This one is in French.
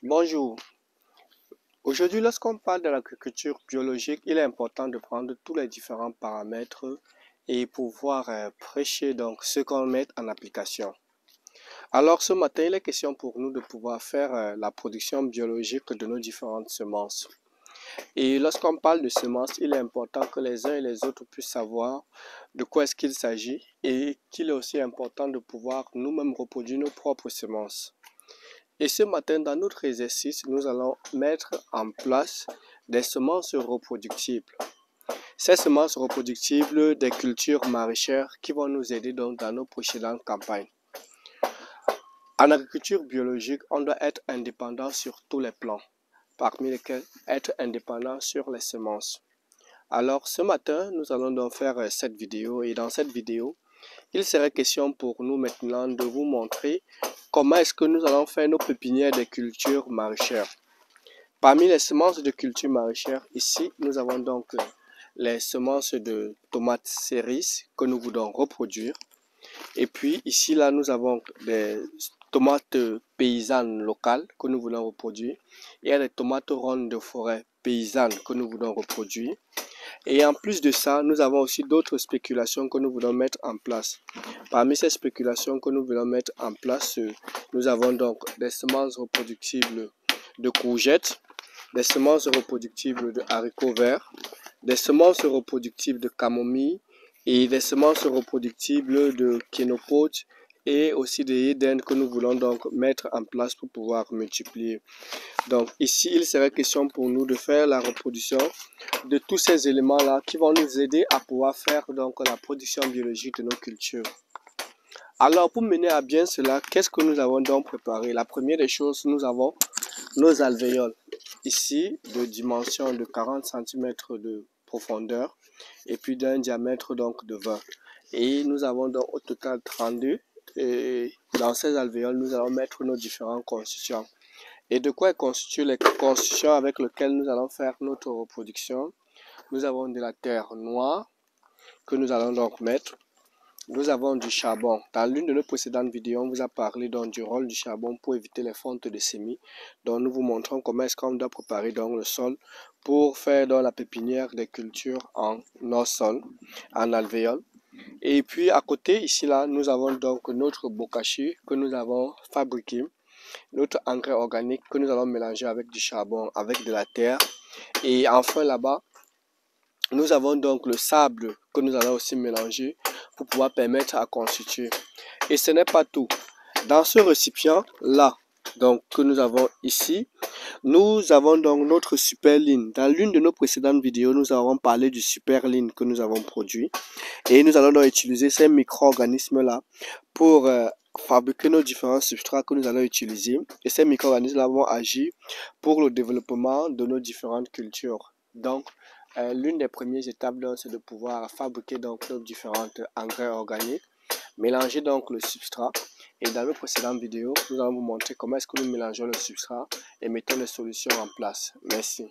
Bonjour. Aujourd'hui, lorsqu'on parle de l'agriculture biologique, il est important de prendre tous les différents paramètres et pouvoir prêcher donc ce qu'on met en application. Alors ce matin, il est question pour nous de pouvoir faire la production biologique de nos différentes semences. Et lorsqu'on parle de semences, il est important que les uns et les autres puissent savoir de quoi est-ce qu'il s'agit et qu'il est aussi important de pouvoir nous-mêmes reproduire nos propres semences. Et ce matin, dans notre exercice, nous allons mettre en place des semences reproductibles. Ces semences reproductibles des cultures maraîchères qui vont nous aider donc dans nos précédentes campagnes. En agriculture biologique, on doit être indépendant sur tous les plans, parmi lesquels être indépendant sur les semences. Alors ce matin, nous allons donc faire cette vidéo et dans cette vidéo, il serait question pour nous maintenant de vous montrer comment est-ce que nous allons faire nos pépinières de cultures maraîchères. Parmi les semences de culture maraîchère, ici, nous avons donc les semences de tomates cerises que nous voulons reproduire. Et puis ici, là, nous avons des tomates paysannes locales que nous voulons reproduire. Il y a des tomates rondes de forêt paysannes que nous voulons reproduire. Et en plus de ça, nous avons aussi d'autres spéculations que nous voulons mettre en place. Parmi ces spéculations que nous voulons mettre en place, nous avons donc des semences reproductibles de courgettes, des semences reproductibles de haricots verts, des semences reproductibles de camomille et des semences reproductibles de quinopote et aussi des édennes que nous voulons donc mettre en place pour pouvoir multiplier. Donc ici, il serait question pour nous de faire la reproduction de tous ces éléments-là qui vont nous aider à pouvoir faire donc la production biologique de nos cultures. Alors pour mener à bien cela, qu'est-ce que nous avons donc préparé? La première des choses, nous avons nos alvéoles. Ici, de dimension de 40 cm de profondeur et puis d'un diamètre donc de 20. Et nous avons donc au total 32. Et dans ces alvéoles, nous allons mettre nos différents constituants. Et de quoi constituent les constituants avec lesquels nous allons faire notre reproduction? Nous avons de la terre noire que nous allons donc mettre. Nous avons du charbon. Dans l'une de nos précédentes vidéos, on vous a parlé donc du rôle du charbon pour éviter les fontes de semis. Donc nous vous montrons comment est-ce qu'on doit préparer donc le sol pour faire donc la pépinière des cultures en hors-sol, en alvéole. Et puis à côté, ici là, nous avons donc notre bokashi que nous avons fabriqué, notre engrais organique que nous allons mélanger avec du charbon, avec de la terre. Et enfin là-bas, nous avons donc le sable que nous allons aussi mélanger pour pouvoir permettre à constituer. Et ce n'est pas tout. Dans ce récipient-là, donc que nous avons ici, nous avons donc notre superline. Dans l'une de nos précédentes vidéos, nous avons parlé du superline que nous avons produit. Et nous allons donc utiliser ces micro-organismes-là pour fabriquer nos différents substrats que nous allons utiliser. Et ces micro-organismes-là vont agir pour le développement de nos différentes cultures. Donc, l'une des premières étapes, c'est de pouvoir fabriquer donc nos différents engrais organiques, mélanger donc le substrat. Et dans nos précédentes vidéos, nous allons vous montrer comment est-ce que nous mélangeons le substrat et mettons les solutions en place. Merci.